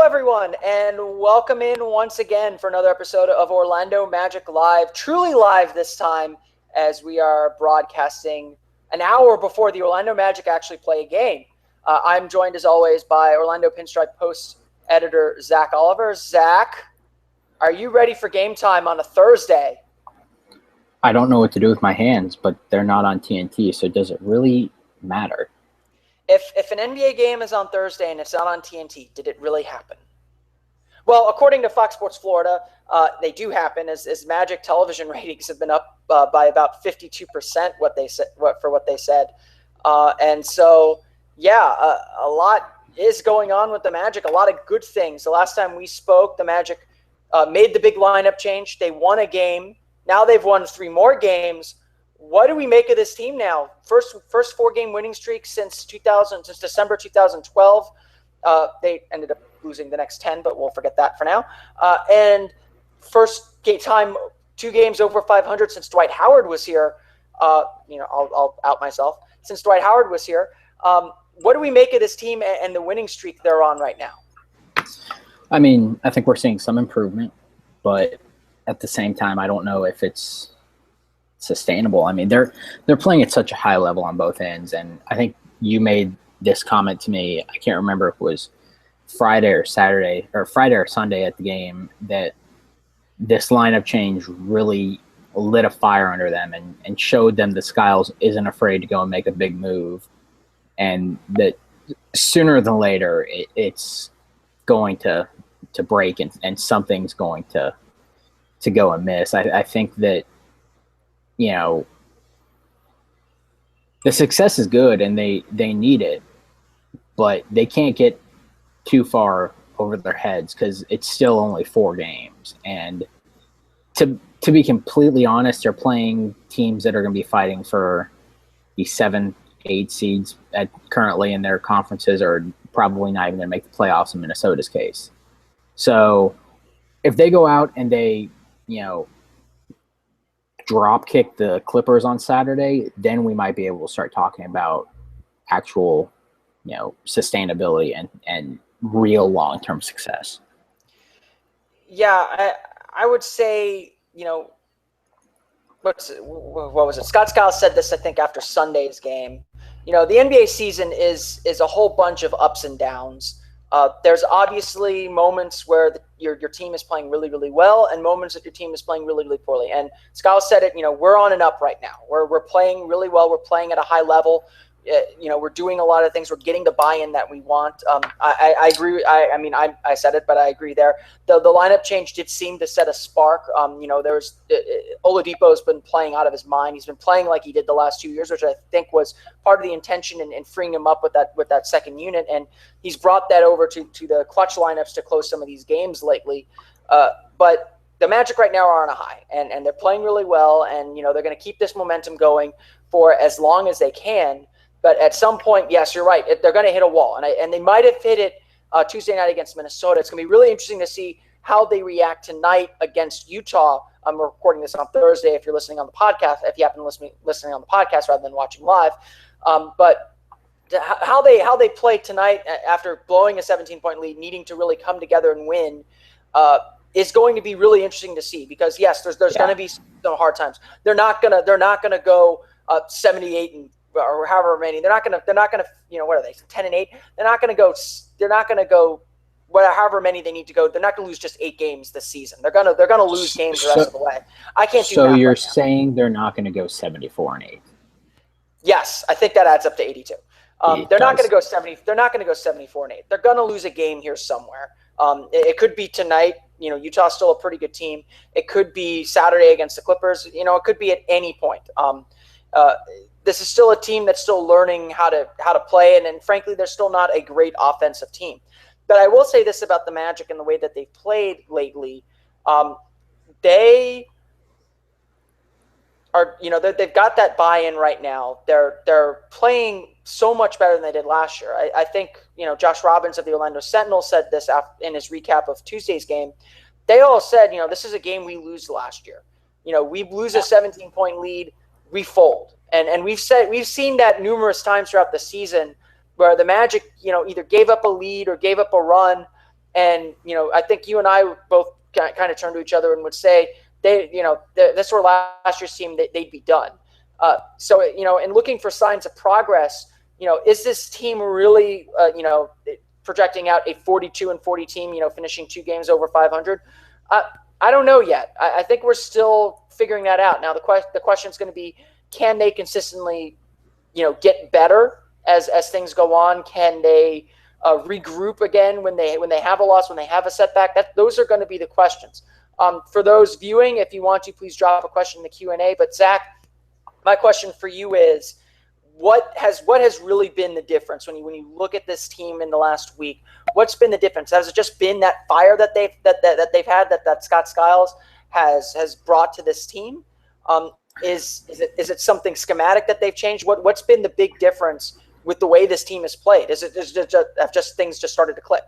everyone, and welcome in once again for another episode of Orlando Magic Live, truly live this time, as we are broadcasting an hour before the Orlando Magic actually play a game. I'm joined, as always, by Orlando Pinstriped Post editor Zach Oliver. Zach, are you ready for game time on a Thursday? I don't know what to do with my hands, but they're not on TNT, so does it really matter? If an NBA game is on Thursday and it's not on TNT, did it really happen? Well, according to Fox Sports Florida, they do happen, as Magic television ratings have been up by about 52%. What they said, and so a lot is going on with the Magic. A lot of good things. The last time we spoke, the Magic made the big lineup change. They won a game. Now they've won 3 more games. What do we make of this team now? First 4-game winning streak since December 2012. They ended up losing the next 10, but we'll forget that for now. And first time 2 games over 500 since Dwight Howard was here. I'll out myself. Since Dwight Howard was here. What do we make of this team and the winning streak they're on right now? I mean, I think we're seeing some improvement, but at the same time, I don't know if it's sustainable. I mean, they're playing at such a high level on both ends, and I think you made this comment to me. I can't remember if it was Friday or Sunday at the game, that this lineup change really lit a fire under them and showed them that Skiles isn't afraid to go and make a big move, and that sooner than later it's going to break and something's going to go amiss. I think that, the success is good and they need it, but they can't get too far over their heads because it's still only 4 games. And to be completely honest, they're playing teams that are going to be fighting for the 7-8 seeds currently in their conferences, are probably not even going to make the playoffs in Minnesota's case. So if they go out and they, drop kick the Clippers on Saturday, then we might be able to start talking about actual, sustainability and real long-term success. Yeah, I would say, what was it? Scott Skiles said this, I think, after Sunday's game. The NBA season is a whole bunch of ups and downs. There's obviously moments where your team is playing really, really well, and moments that your team is playing really, really poorly. And Skiles said it. We're on an up right now. We're playing really well. We're playing at a high level. We're doing a lot of things. We're getting the buy-in that we want. I agree. I said it, but I agree there. The lineup change did seem to set a spark. There's Oladipo's been playing out of his mind. He's been playing like he did the last 2 years, which I think was part of the intention in freeing him up with that second unit. And he's brought that over to the clutch lineups to close some of these games lately. But the Magic right now are on a high, and they're playing really well. And they're going to keep this momentum going for as long as they can. But at some point, yes, you're right. They're going to hit a wall, and they might have hit it Tuesday night against Minnesota. It's going to be really interesting to see how they react tonight against Utah. I'm recording this on Thursday. If you're listening on the podcast, if you happen to listening on the podcast rather than watching live, but how they play tonight after blowing a 17-point lead, needing to really come together and win, is going to be really interesting to see. Because yes, there's going to be some hard times. They're not gonna go 78 and or however many. They're not gonna what are they, 10-8? They're not gonna go however many they need to go. They're not gonna lose just 8 games this season. They're gonna lose games the rest of the way. I can't do that. So you're saying they're not gonna go 74-8? Yes, I think that adds up to 82. They're not gonna go 70. They're not gonna go 74-8. They're gonna lose a game here somewhere. It could be tonight. Utah's still a pretty good team. It could be Saturday against the Clippers. It could be at any point. This is still a team that's still learning how to play, and frankly, they're still not a great offensive team. But I will say this about the Magic and the way that they've played lately. They are, they've got that buy-in right now. They're playing so much better than they did last year. I think, Josh Robbins of the Orlando Sentinel said this in his recap of Tuesday's game. They all said, this is a game we lose last year. We lose a 17-point lead, we fold. And we've seen that numerous times throughout the season, where the Magic, either gave up a lead or gave up a run, And, I think you and I both kind of turned to each other and would say this were last year's team, they'd be done. So, in looking for signs of progress, is this team really, projecting out a 42-40 team, finishing 2 games over 500? I don't know yet. I think we're still figuring that out. Now, the question is going to be, can they consistently, get better as things go on? Can they regroup again when they have a loss, when they have a setback? Those are going to be the questions. For those viewing, if you want to, please drop a question in the Q&A. But Zach, my question for you is, what has really been the difference when you look at this team in the last week? What's been the difference? Has it just been that fire that they've had that Scott Skiles has brought to this team? Is it something schematic that they've changed? What's been the big difference with the way this team has played? Is just things just started to click?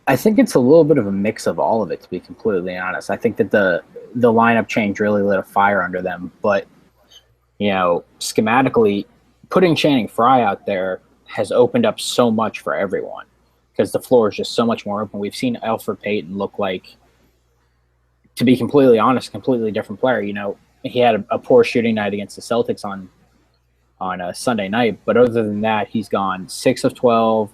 I think it's a little bit of a mix of all of it, to be completely honest. I think that the lineup change really lit a fire under them, but schematically, putting Channing Frye out there has opened up so much for everyone because the floor is just so much more open. We've seen Elfrid Payton look like, to be completely honest, a completely different player. He had a poor shooting night against the Celtics on a Sunday night, but other than that, he's gone 6 of 12,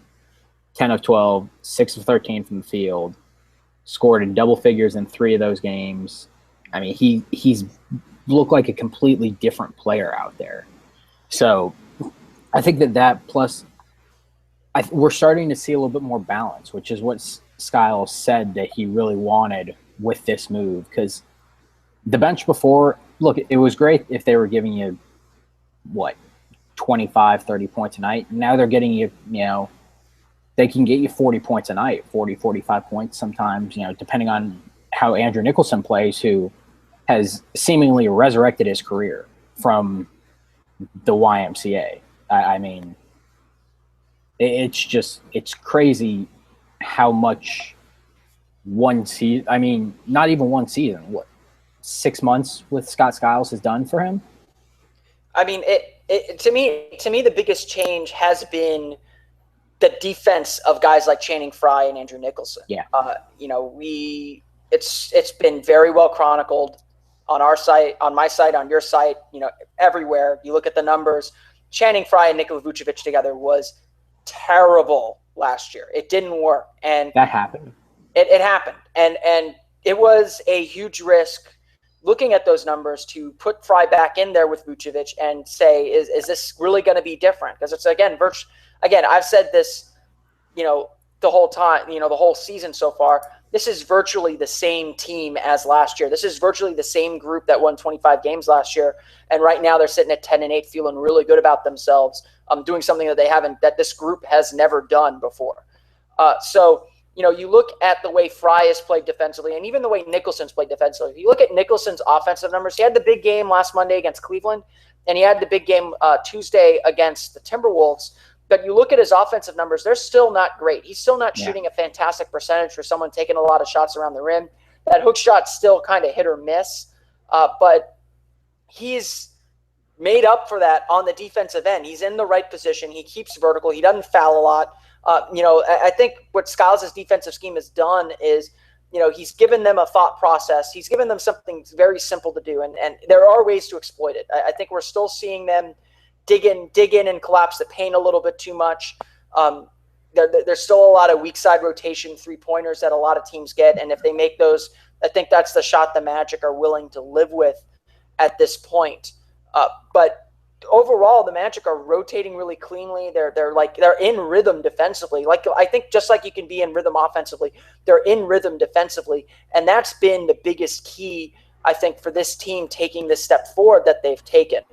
10 of 12, 6 of 13 from the field, scored in double figures in 3 of those games. I mean, he's look like a completely different player out there. So I think that plus we're starting to see a little bit more balance, which is what Skiles said that he really wanted with this move. Because the bench before, look, it was great if they were giving you, 25, 30 points a night. Now they're getting you, they can get you 40 points a night, 40, 45 points sometimes, depending on how Andrew Nicholson plays, who has seemingly resurrected his career from the YMCA. I mean, it's crazy how much one season, I mean, not even one season, 6 months with Scott Skiles has done for him? I mean, to me, the biggest change has been the defense of guys like Channing Frye and Andrew Nicholson. Yeah. It's been very well chronicled on our site, on my site, on your site, everywhere. You look at the numbers. Channing Frye and Nikola Vucevic together was terrible last year. It didn't work. And that happened. It happened. And it was a huge risk looking at those numbers to put Frye back in there with Vucevic and say, is this really going to be different? Because it's, again, I've said this, the whole time, the whole season so far. This is virtually the same team as last year. This is virtually the same group that won 25 games last year. And right now they're sitting at 10-8, feeling really good about themselves, doing something that this group has never done before. So, you look at the way Frye has played defensively and even the way Nicholson's played defensively. If you look at Nicholson's offensive numbers, he had the big game last Monday against Cleveland, and he had the big game Tuesday against the Timberwolves. But you look at his offensive numbers, they're still not great. He's still not shooting a fantastic percentage for someone taking a lot of shots around the rim. That hook shot's still kind of hit or miss. But he's made up for that on the defensive end. He's in the right position. He keeps vertical. He doesn't foul a lot. I think what Skiles' defensive scheme has done is, he's given them a thought process. He's given them something very simple to do, and there are ways to exploit it. I think we're still seeing them dig in and collapse the paint a little bit too much. There's still a lot of weak side rotation 3-pointers that a lot of teams get, and if they make those, I think that's the shot the Magic are willing to live with at this point. But overall, the Magic are rotating really cleanly. They're in rhythm defensively. I think just like you can be in rhythm offensively, they're in rhythm defensively, and that's been the biggest key, I think, for this team taking this step forward that they've taken.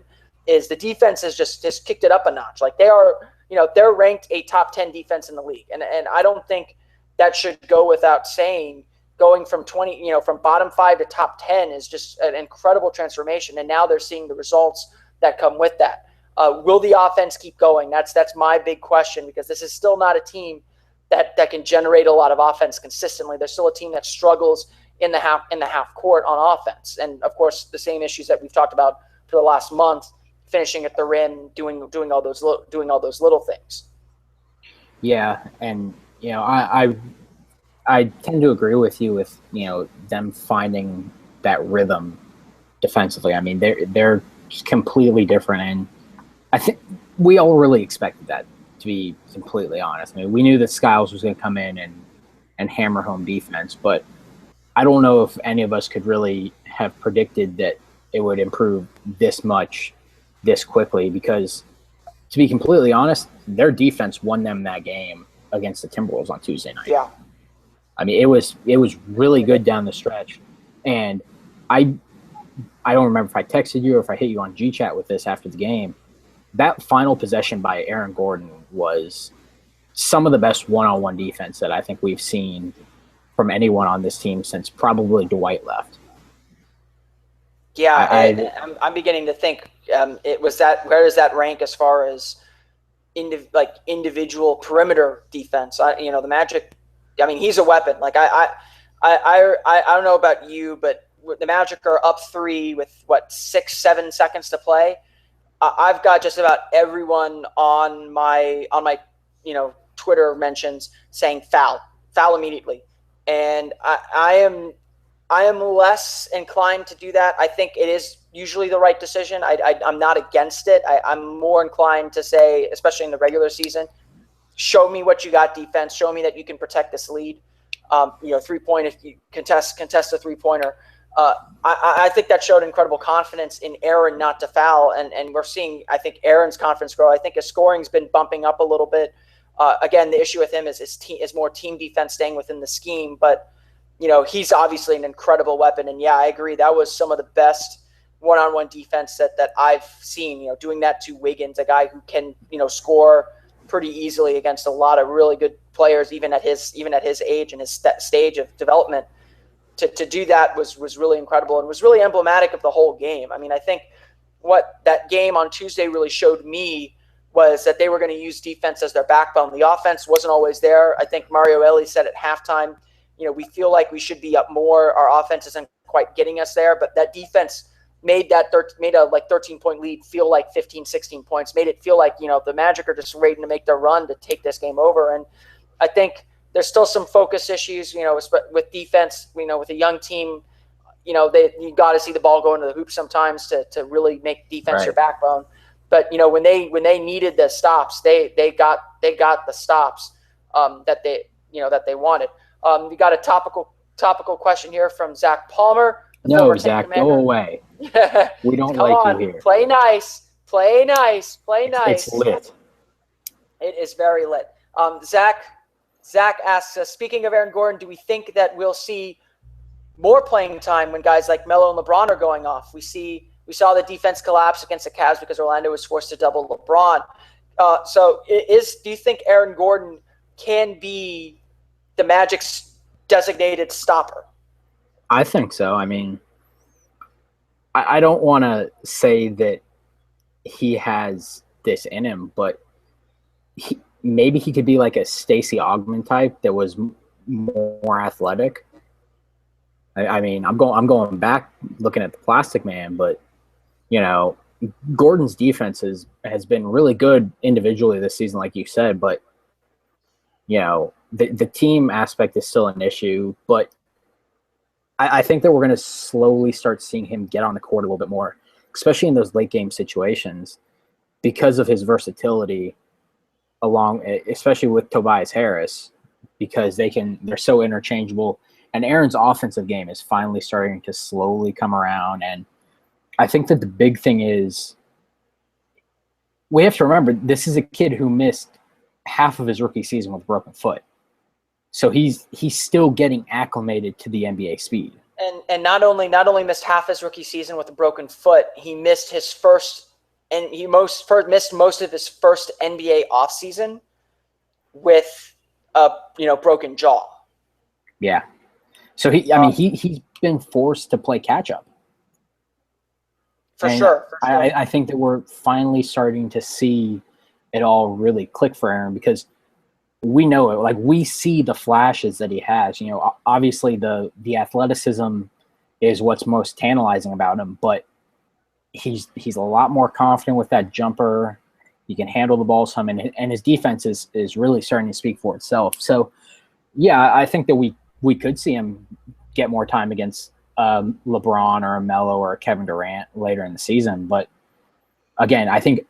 Is the defense has just kicked it up a notch. Like they're ranked a top 10 defense in the league. And I don't think that should go without saying. Going from 20, from bottom 5 to top 10 is just an incredible transformation. And now they're seeing the results that come with that. Will the offense keep going? That's my big question, because this is still not a team that can generate a lot of offense consistently. They're still a team that struggles in the half court on offense. And of course, the same issues that we've talked about for the last month, finishing at the rim, doing all those little things. Yeah, and I I tend to agree with you with, them finding that rhythm defensively. I mean, they're just completely different, and I think we all really expected that, to be completely honest. I mean, we knew that Skiles was going to come in and hammer home defense, but I don't know if any of us could really have predicted that it would improve this much this quickly, because to be completely honest, their defense won them that game against the Timberwolves on Tuesday night. Yeah. I mean, it was really good down the stretch, and I don't remember if I texted you or if I hit you on GChat with this after the game. That final possession by Aaron Gordon was some of the best one-on-one defense that I think we've seen from anyone on this team since probably Dwight left. Yeah, I'm beginning to think it was that. Where does that rank as far as individual perimeter defense? The Magic. I mean, he's a weapon. Like I don't know about you, but the Magic are up 3 with 6-7 seconds to play. I've got just about everyone on my Twitter mentions saying foul immediately, and I am less inclined to do that. I think it is usually the right decision. I'm not against it. I'm more inclined to say, especially in the regular season, show me what you got defense. Show me that you can protect this lead. 3-point, if you contest a 3-pointer. I think that showed incredible confidence in Aaron not to foul, and we're seeing, I think, Aaron's confidence grow. I think his scoring's been bumping up a little bit. Again, the issue with him is more team defense, staying within the scheme, but he's obviously an incredible weapon. And yeah, I agree. That was some of the best one-on-one defense that I've seen, doing that to Wiggins, a guy who can, score pretty easily against a lot of really good players, even at his age and his stage of development. To do that was really incredible and was really emblematic of the whole game. I mean, I think what that game on Tuesday really showed me was that they were going to use defense as their backbone. The offense wasn't always there. I think Mario Elie said at halftime, we feel like we should be up more. Our offense isn't quite getting us there, but that defense made a 13-point lead feel like 15, 16 points, made it feel like, the Magic are just waiting to make their run to take this game over. And I think there's still some focus issues, with defense, with a young team, you got to see the ball go into the hoop sometimes to really make defense right. your backbone. But, when they needed the stops, they got the stops that they wanted. We got a topical question here from Zach Palmer. No, Zach, go away. We don't like you here. Play nice. It's lit. It is very lit. Zach asks us, speaking of Aaron Gordon, do we think that we'll see more playing time when guys like Melo and LeBron are going off? We saw the defense collapse against the Cavs because Orlando was forced to double LeBron. Do you think Aaron Gordon can be the Magic's designated stopper? I think so. I mean, I don't want to say that he has this in him, but maybe he could be like a Stacey Augmon type that was more athletic. I mean, I'm going back looking at the Plastic Man, but Gordon's defense has been really good individually this season, like you said, but the team aspect is still an issue. But I think that we're going to slowly start seeing him get on the court a little bit more, especially in those late game situations, because of his versatility, especially with Tobias Harris, because they're so interchangeable. And Aaron's offensive game is finally starting to slowly come around. And I think that the big thing is we have to remember this is a kid who missed half of his rookie season with a broken foot. So he's still getting acclimated to the NBA speed. And not only missed half his rookie season with a broken foot, he missed missed most of his first NBA offseason with a broken jaw. Yeah. So he's been forced to play catch up. For sure. I think that we're finally starting to see it all really click for Aaron, because we know it. Like, we see the flashes that he has. Obviously the athleticism is what's most tantalizing about him, but he's a lot more confident with that jumper. He can handle the ball some, and his defense is really starting to speak for itself. So Yeah, I think that we could see him get more time against LeBron or a Melo or a Kevin Durant later in the season. But again, I think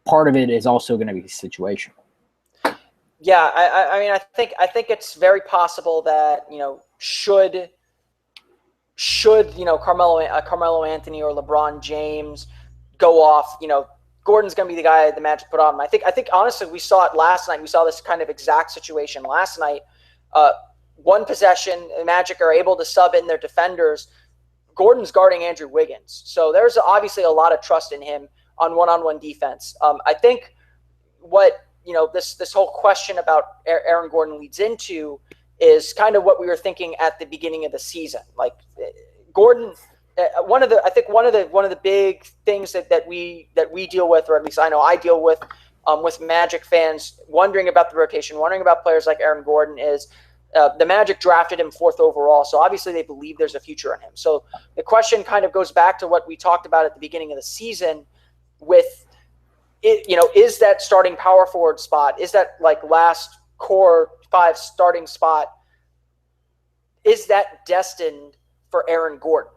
part of it is also going to be situational. Yeah, I mean, I think it's very possible that should Carmelo Anthony or LeBron James go off, Gordon's going to be the guy the Magic put on him. I think honestly we saw it last night. We saw this kind of exact situation last night. One possession, the Magic are able to sub in their defenders. Gordon's guarding Andrew Wiggins, so there's obviously a lot of trust in him on one-on-one defense. I think what this whole question about Aaron Gordon leads into is kind of what we were thinking at the beginning of the season. Like Gordon, one of the big things that we deal with, or at least I know I deal with Magic fans wondering about the rotation, wondering about players like Aaron Gordon is the Magic drafted him 4th overall, so obviously they believe there's a future in him. So the question kind of goes back to what we talked about at the beginning of the season with it, is that starting power forward spot, is that like last core 5 starting spot, is that destined for Aaron Gordon?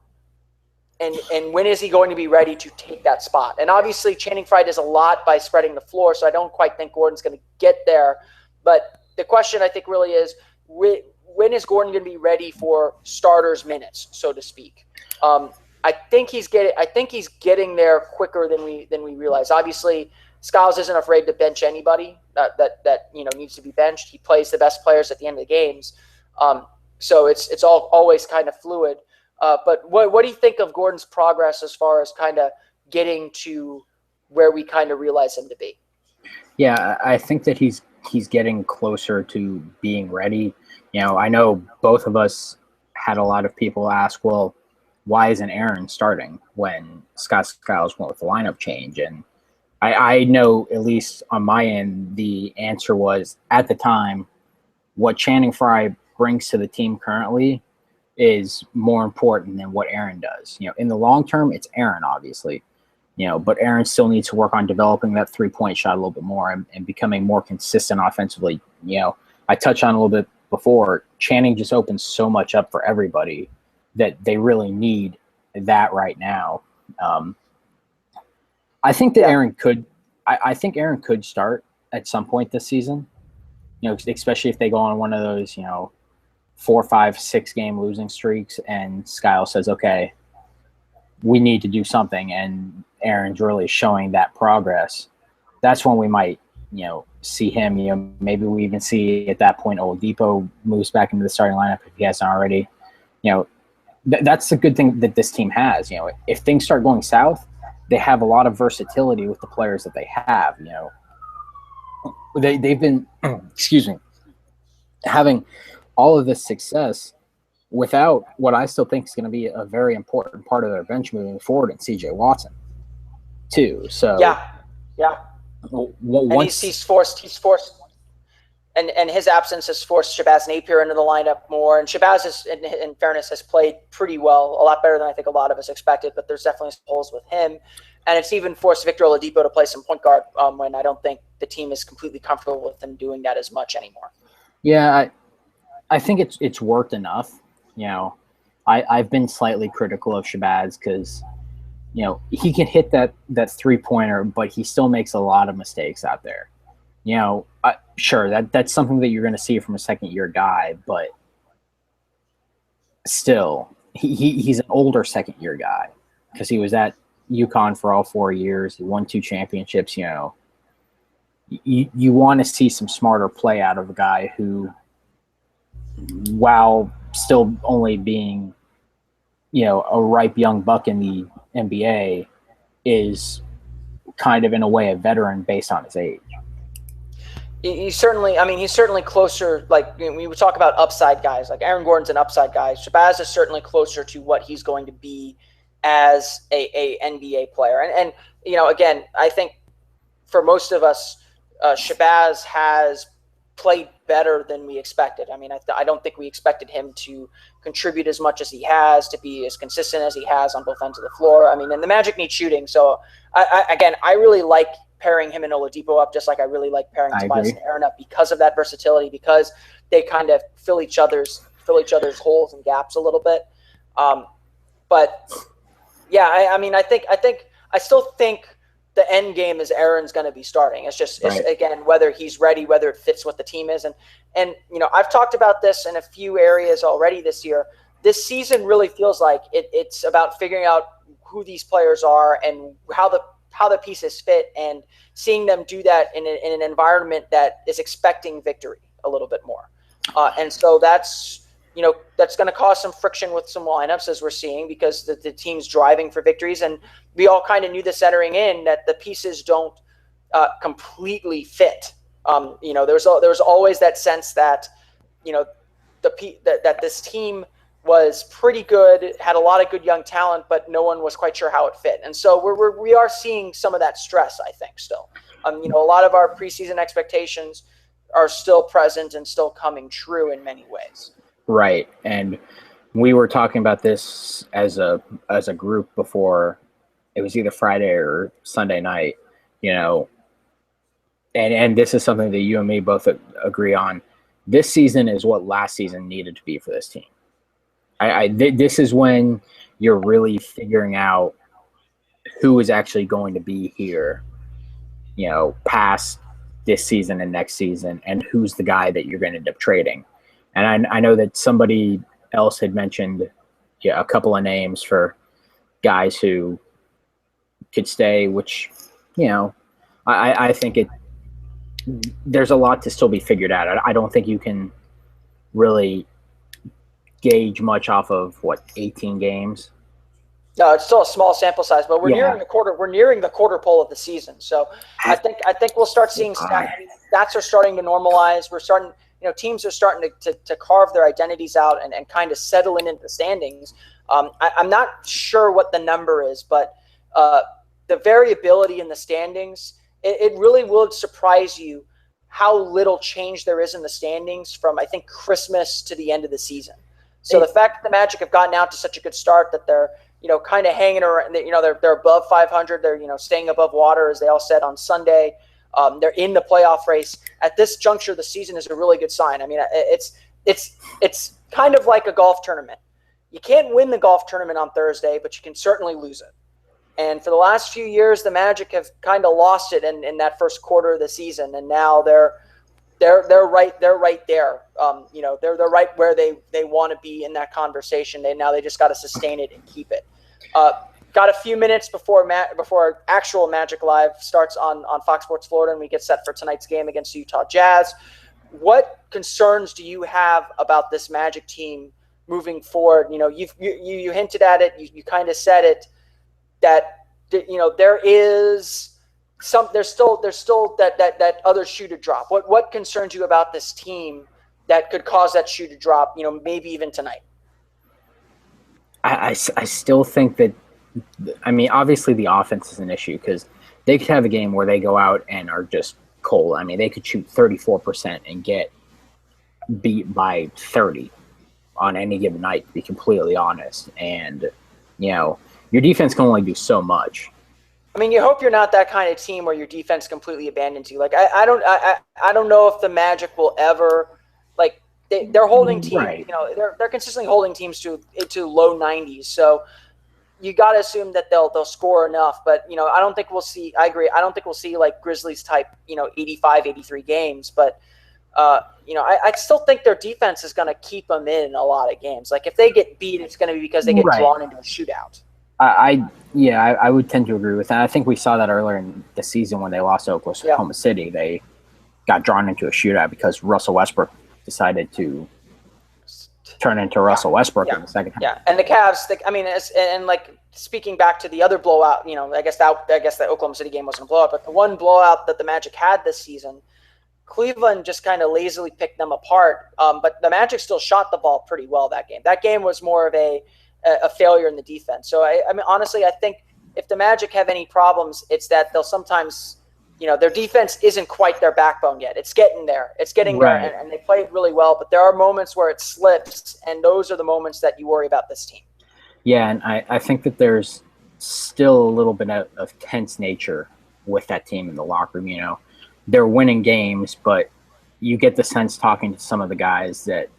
And when is he going to be ready to take that spot? And obviously Channing Frye does a lot by spreading the floor, so I don't quite think Gordon's going to get there. But the question I think really is, when is Gordon going to be ready for starters minutes, so to speak? I think he's getting there quicker than we realize. Obviously, Skiles isn't afraid to bench anybody that needs to be benched. He plays the best players at the end of the games, so it's always kind of fluid. But what do you think of Gordon's progress as far as kind of getting to where we kind of realize him to be? Yeah, I think that he's getting closer to being ready. I know both of us had a lot of people ask, well, why isn't Aaron starting when Scott Skiles went with the lineup change? And I know, at least on my end, the answer was, at the time, what Channing Frye brings to the team currently is more important than what Aaron does. In the long term, it's Aaron, obviously. But Aaron still needs to work on developing that 3-point shot a little bit more and becoming more consistent offensively. I touched on a little bit before, Channing just opens so much up for everybody that they really need that right now. I think that Aaron could. I think Aaron could start at some point this season. Especially if they go on one of those 4, 5, 6 game losing streaks, and Skiles says, "Okay, we need to do something," and Aaron's really showing that progress. That's when we might, see him. Maybe we even see at that point Oladipo moves back into the starting lineup if he hasn't already. That's the good thing that this team has. If things start going south, they have a lot of versatility with the players that they have. They've been, excuse me, having all of this success without what I still think is going to be a very important part of their bench moving forward in C.J. Watson, too. So yeah. Once he's forced, and his absence has forced Shabazz Napier into the lineup more. And Shabazz, in fairness, has played pretty well, a lot better than I think a lot of us expected. But there's definitely some holes with him, and it's even forced Victor Oladipo to play some point guard when I don't think the team is completely comfortable with him doing that as much anymore. Yeah, I think it's worked enough. I've been slightly critical of Shabazz because he can hit that 3-pointer, but he still makes a lot of mistakes out there. Sure, that's something that you're going to see from a second-year guy, but still, he's an older second-year guy because he was at UConn for all 4 years. He won 2 championships. You want to see some smarter play out of a guy who, while still only being, a ripe young buck in the NBA, is kind of in a way a veteran based on his age. He's certainly closer. Like we would talk about upside guys, like Aaron Gordon's an upside guy. Shabazz is certainly closer to what he's going to be as a NBA player. And again, I think for most of us, Shabazz has played better than we expected. I mean, I don't think we expected him to contribute as much as he has, to be as consistent as he has on both ends of the floor. I mean, and the Magic need shooting. So I really like pairing him and Oladipo up, just like I really like pairing I Tobias agree. and Aaron up because of that versatility, because they kind of fill each other's holes and gaps a little bit. But yeah, I still think the end game is Aaron's going to be starting. It's again, whether he's ready, whether it fits what the team is. And I've talked about this in a few areas already this year. This season really feels like it's about figuring out who these players are and how the pieces fit, and seeing them do that in an environment that is expecting victory a little bit more. And so that's going to cause some friction with some lineups, as we're seeing, because the team's driving for victories. And we all kind of knew this entering in, that the pieces don't completely fit. There was always that sense that, that this team was pretty good, had a lot of good young talent, but no one was quite sure how it fit. And so we are seeing some of that stress, I think, still. A lot of our preseason expectations are still present and still coming true in many ways. Right. And we were talking about this as a group before. It was either Friday or Sunday night, and this is something that you and me both agree on. This season is what last season needed to be for this team. This is when you're really figuring out who is actually going to be here, past this season and next season, and who's the guy that you're going to end up trading. And I know that somebody else had mentioned a couple of names for guys who could stay, which, I think there's a lot to still be figured out. I don't think you can really gauge much off of 18 games. No, it's still a small sample size, but we're nearing the quarter. We're nearing the quarter pole of the season, so I think we'll start seeing stats are starting to normalize. We're starting, teams are starting to carve their identities out and kind of settle into the standings. I'm not sure what the number is, but the variability in the standings, it really will surprise you how little change there is in the standings from, I think, Christmas to the end of the season. So the fact that the Magic have gotten out to such a good start, that they're kind of hanging around, they're above 500. They're, staying above water, as they all said on Sunday. They're in the playoff race at this juncture of the season is a really good sign. I mean, it's kind of like a golf tournament. You can't win the golf tournament on Thursday, but you can certainly lose it. And for the last few years, the Magic have kind of lost it in that first quarter of the season, and now they're right there. They're right where they want to be in that conversation. They just got to sustain it and keep it. Got a few minutes before actual Magic Live starts on Fox Sports Florida, and we get set for tonight's game against the Utah Jazz. What concerns do you have about this Magic team moving forward? You hinted at it. You kind of said it, that there's still that other shoe to drop. What concerns you about this team that could cause that shoe to drop? Maybe even tonight. I still think that, obviously the offense is an issue, because they could have a game where they go out and are just cold. They could shoot 34% and get beat by 30 on any given night, to be completely honest. And, your defense can only do so much. You hope you're not that kind of team where your defense completely abandons you. Like, I don't know if the Magic will ever, like, they're holding teams, right. They're consistently holding teams to low 90s. So you got to assume that they'll score enough. But, I don't think we'll see, I agree, I don't think we'll see like Grizzlies type, 85, 83 games. But, I still think their defense is going to keep them in a lot of games. Like, if they get beat, it's going to be because they get drawn into a shootout. I would tend to agree with that. I think we saw that earlier in the season when they lost to Oklahoma City. They got drawn into a shootout because Russell Westbrook decided to turn into Russell Westbrook in the second half. Yeah, and the Cavs, and like speaking back to the other blowout, I guess that Oklahoma City game wasn't a blowout, but the one blowout that the Magic had this season, Cleveland just kind of lazily picked them apart. But the Magic still shot the ball pretty well that game. That game was more of a failure in the defense. So honestly, I think if the Magic have any problems, it's that they'll sometimes, their defense isn't quite their backbone yet. It's getting there. It's getting there, and they played really well. But there are moments where it slips, and those are the moments that you worry about this team. Yeah, and I think that there's still a little bit of tense nature with that team in the locker room. You know, they're winning games, but you get the sense talking to some of the guys that,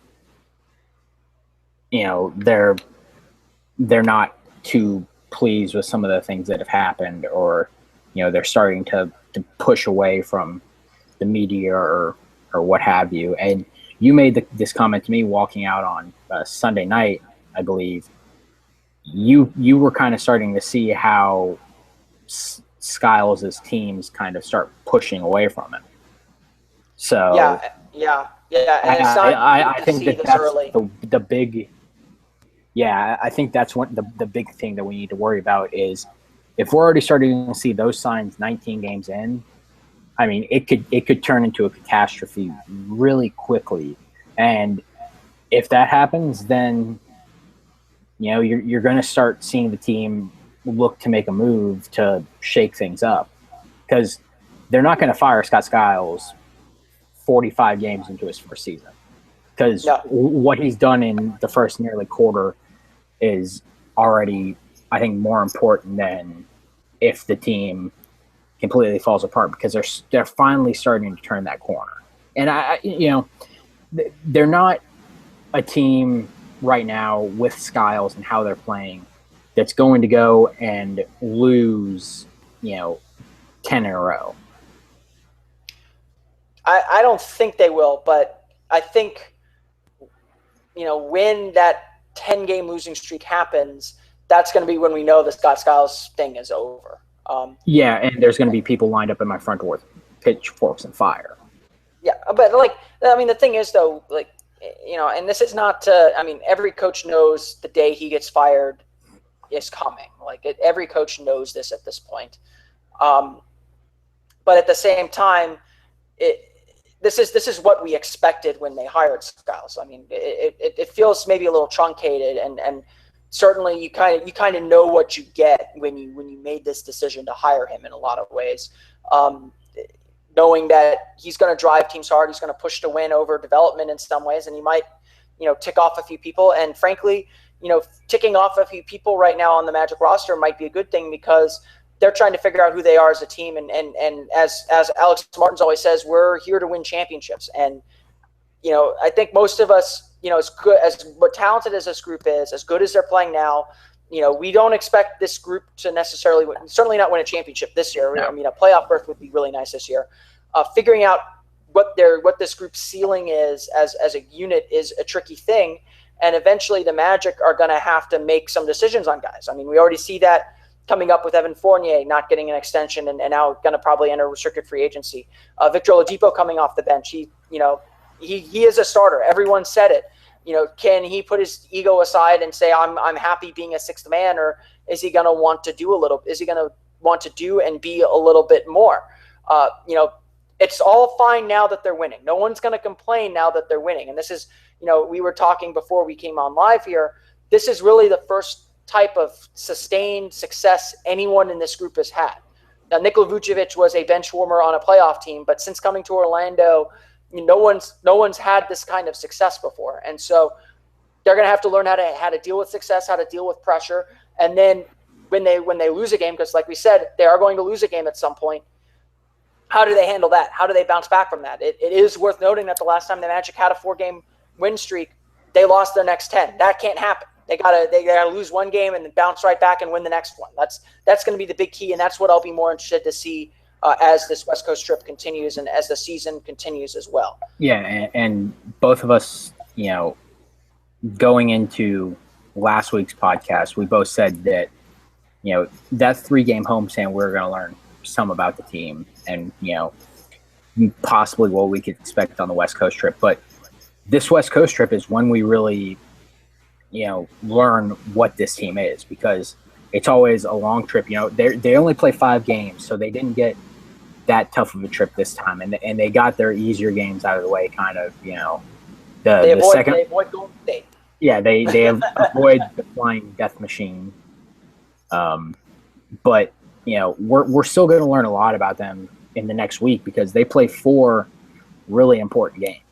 you know, they're not too pleased with some of the things that have happened, or, you know, they're starting to push away from the media or what have you. And you made this comment to me walking out on Sunday night, I believe. You were kind of starting to see how Skiles' teams kind of start pushing away from him. So yeah, and it's not I think that's early. the big. Yeah, I think that's what the big thing that we need to worry about is if we're already starting to see those signs 19 games in. I mean, it could turn into a catastrophe really quickly, and if that happens, then, you know, you're going to start seeing the team look to make a move to shake things up, because they're not going to fire Scott Skiles 45 games into his first season, because what he's done in the first nearly quarter is already, I think, more important than if the team completely falls apart, because they're finally starting to turn that corner. And you know, they're not a team right now with Skiles and how they're playing that's going to go and lose, you know, 10 in a row. I don't think they will, but I think, you know, when that 10-game losing streak happens, that's going to be when we know the Scott Skiles thing is over. Yeah, and there's going to be people lined up in my front door with pitchforks and fire. Yeah, but, like, I mean, the thing is, though, like, you know, and this is not I mean, every coach knows the day he gets fired is coming. Like, every coach knows this at this point. But at the same time, this is what we expected when they hired Skiles. I mean, it feels maybe a little truncated, and certainly you kind of know what you get when you made this decision to hire him in a lot of ways, knowing that he's going to drive teams hard, he's going to push to win over development in some ways, and he might, you know, tick off a few people. And frankly, you know, ticking off a few people right now on the Magic roster might be a good thing, because they're trying to figure out who they are as a team. And as Alex Martins always says, we're here to win championships. And, you know, I think most of us, you know, as talented as this group is, as good as they're playing now, you know, we don't expect this group to necessarily certainly not win a championship this year. No. I mean, a playoff berth would be really nice this year. Figuring out what this group's ceiling is as a unit is a tricky thing. And eventually the Magic are going to have to make some decisions on guys. I mean, we already see that coming up with Evan Fournier not getting an extension and now going to probably enter restricted free agency. Victor Oladipo coming off the bench. He is a starter. Everyone said it. You know, can he put his ego aside and say, I'm happy being a sixth man, or is he going to want to do and be a little bit more? You know, it's all fine now that they're winning. No one's going to complain now that they're winning. And this is, you know, we were talking before we came on live here. This is really the first type of sustained success anyone in this group has had. Now, Nikola Vucevic was a bench warmer on a playoff team, but since coming to Orlando, no one's had this kind of success before. And so they're going to have to learn how to deal with success, how to deal with pressure. And then when they lose a game, because like we said, they are going to lose a game at some point, how do they handle that? How do they bounce back from that? It is worth noting that the last time the Magic had a 4-game win streak, they lost their next 10. That can't happen. They gotta lose one game and then bounce right back and win the next one. That's going to be the big key, and that's what I'll be more interested to see as this West Coast trip continues and as the season continues as well. Yeah, and both of us, you know, going into last week's podcast, we both said that, you know, that 3-game homestand, we're going to learn some about the team and, you know, possibly what we could expect on the West Coast trip. But this West Coast trip is when we really, you know, learn what this team is, because it's always a long trip. You know, they only play 5 games, so they didn't get that tough of a trip this time, and they got their easier games out of the way, kind of, you know. They avoid Golden State. Yeah, they avoid the flying death machine. But, you know, we're still going to learn a lot about them in the next week, because they play 4 really important games.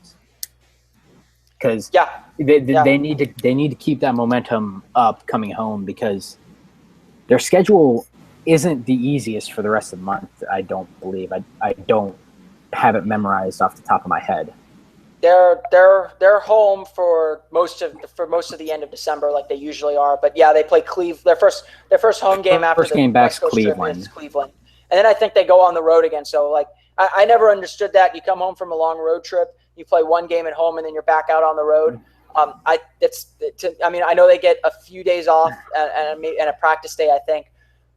Because they need to keep that momentum up coming home, because their schedule isn't the easiest for the rest of the month. I don't believe. I don't have it memorized off the top of my head. They're home for most of the end of December, like they usually are. But yeah, they play Cleveland. Their first home game after the West Coast trip is Cleveland, and then I think they go on the road again. So like I never understood that. You come home from a long road trip, you play one game at home, and then you're back out on the road. I know they get a few days off and a practice day, I think,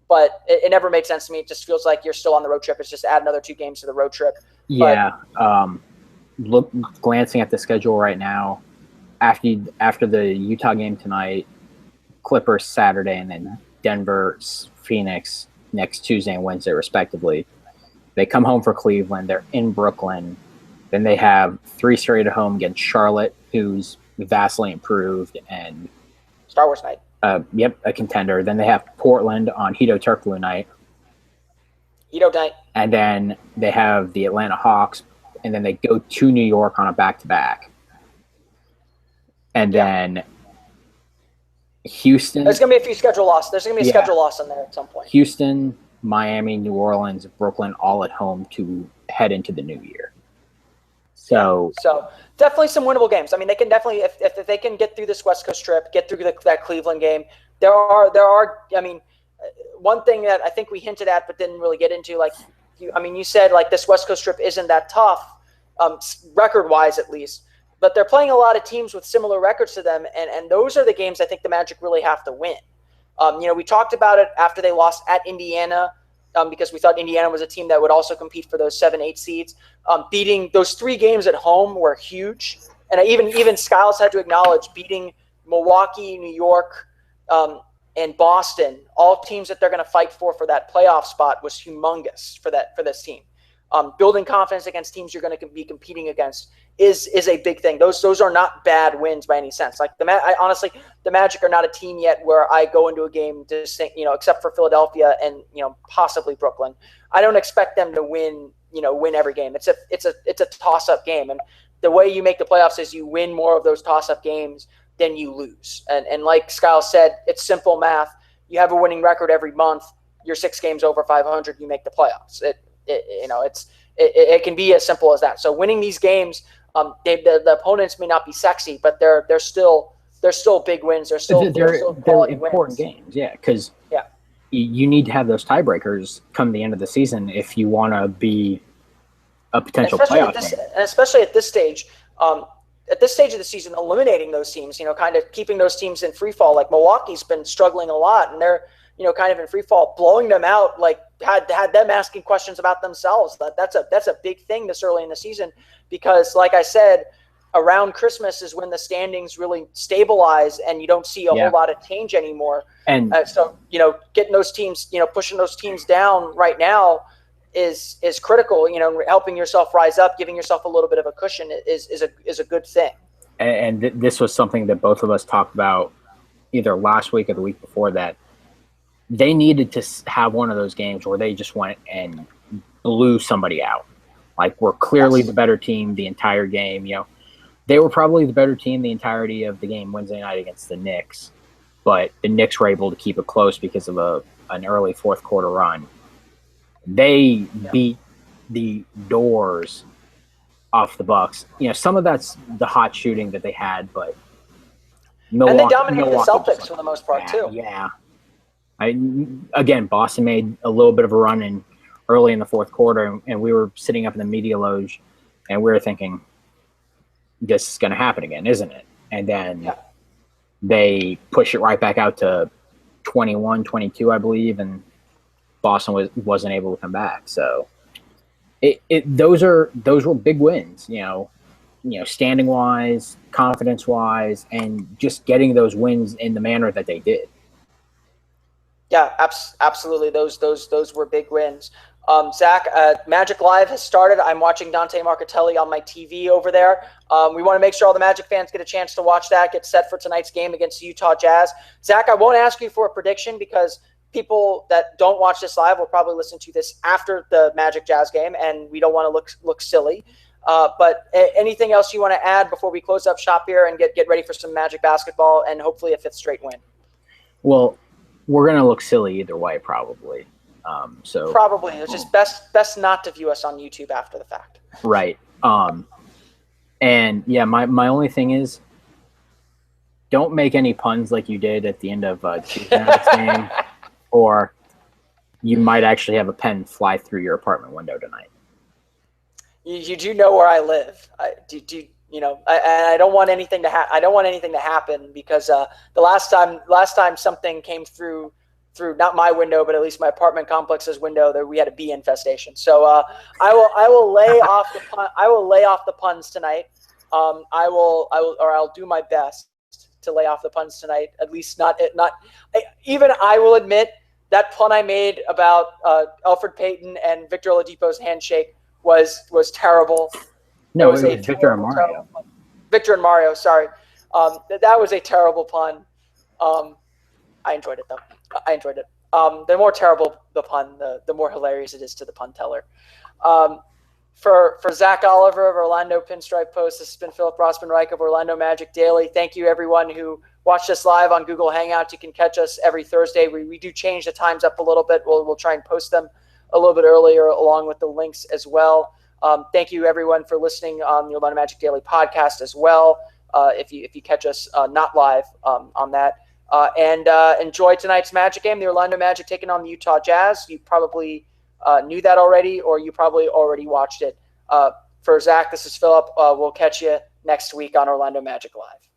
but it never made sense to me. It just feels like you're still on the road trip. It's just add another 2 games to the road trip. Yeah. Glancing at the schedule right now, after the Utah game tonight, Clippers Saturday, and then Denver, Phoenix next Tuesday and Wednesday respectively. They come home for Cleveland. They're in Brooklyn. Then they have 3 straight at home against Charlotte, who's vastly improved, and Star Wars night. Yep, a contender. Then they have Portland on Hito Turkoglu night. Hito night. And then they have the Atlanta Hawks, and then they go to New York on a back-to-back. And then Houston. There's going to be a few schedule losses. There's going to be a schedule loss in there at some point. Houston, Miami, New Orleans, Brooklyn, all at home to head into the new year. So definitely some winnable games. I mean, they can definitely, if they can get through this West Coast trip, get through that Cleveland game, there are. I mean, one thing that I think we hinted at but didn't really get into, like, you said like this West Coast trip isn't that tough, record-wise at least, but they're playing a lot of teams with similar records to them, and those are the games I think the Magic really have to win. We talked about it after they lost at Indiana, because we thought Indiana was a team that would also compete for those 7-8 seeds. Beating those 3 games at home were huge, and even Skiles had to acknowledge beating Milwaukee, New York, and Boston, all teams that they're going to fight for that playoff spot, was humongous for this team. Building confidence against teams you're going to be competing against is a big thing. Those are not bad wins by any sense. Like honestly, the Magic are not a team yet where I go into a game to think, except for Philadelphia and possibly Brooklyn, I don't expect them to win every game. It's a toss-up game, and the way you make the playoffs is you win more of those toss-up games than you lose. And like Skiles said, it's simple math. You have a winning record every month. You're 6 games over 500. You make the playoffs. It can be as simple as that. So winning these games, the opponents may not be sexy, but they're still big wins. They're still important wins. Games. Yeah, because you need to have those tiebreakers come the end of the season if you want to be a potential playoff team. And especially at this stage. At this stage of the season, eliminating those teams, kind of keeping those teams in free fall. Like Milwaukee's been struggling a lot, and they're, kind of in free fall. Blowing them out, like had them asking questions about themselves. That's a big thing this early in the season, because, like I said, around Christmas is when the standings really stabilize, and you don't see a whole lot of change anymore. And so getting those teams, pushing those teams down right now is critical. Helping yourself rise up, giving yourself a little bit of a cushion is a good thing. And this was something that both of us talked about either last week or the week before, that they needed to have one of those games where they just went and blew somebody out. Like, we're clearly the better team the entire game. They were probably the better team the entirety of the game Wednesday night against the Knicks, but the Knicks were able to keep it close because of an early fourth quarter run. They beat the doors off the Bucks. Some of that's the hot shooting that they had, but and they dominated the Celtics for the most part too. Yeah. Again, Boston made a little bit of a run early in the fourth quarter, and we were sitting up in the media loge, and we were thinking, this is going to happen again, isn't it? And then they push it right back out to 21, 22, I believe, and Boston wasn't able to come back. So those were big wins, standing wise, confidence wise, and just getting those wins in the manner that they did. Yeah, absolutely. Those were big wins. Zach, Magic Live has started. I'm watching Dante Marcatelli on my TV over there. We want to make sure all the Magic fans get a chance to watch that, get set for tonight's game against the Utah Jazz. Zach, I won't ask you for a prediction because people that don't watch this live will probably listen to this after the Magic Jazz game, and we don't want to look silly. But anything else you want to add before we close up shop here and get ready for some Magic basketball and hopefully a 5th straight win? Well, we're going to look silly either way, probably. So probably it's just best not to view us on YouTube after the fact. Right. And yeah, my only thing is, don't make any puns like you did at the end of Tuesday night's game, or you might actually have a pen fly through your apartment window tonight. You do know where I live. I don't want anything to I don't want anything to happen, because the last time something came through not my window, but at least my apartment complex's window, there we had a bee infestation. So I will lay off the puns tonight. I'll do my best to lay off the puns tonight. At least not even I will admit that pun I made about Elfrid Payton and Victor Oladipo's handshake was terrible. No, it was Victor and Mario. Victor and Mario, sorry. That was a terrible pun. I enjoyed it, though. I enjoyed it. The more terrible the pun, the more hilarious it is to the pun teller. For Zach Oliver of Orlando Pinstriped Post, this has been Philip Rossman-Reich of Orlando Magic Daily. Thank you, everyone who watched us live on Google Hangouts. You can catch us every Thursday. We do change the times up a little bit. We'll try and post them a little bit earlier, along with the links as well. Thank you, everyone, for listening on the Orlando Magic Daily podcast as well. If you catch us not live on that. And enjoy tonight's Magic game, the Orlando Magic taking on the Utah Jazz. You probably knew that already, or you probably already watched it. For Zach, this is Philip. We'll catch you next week on Orlando Magic Live.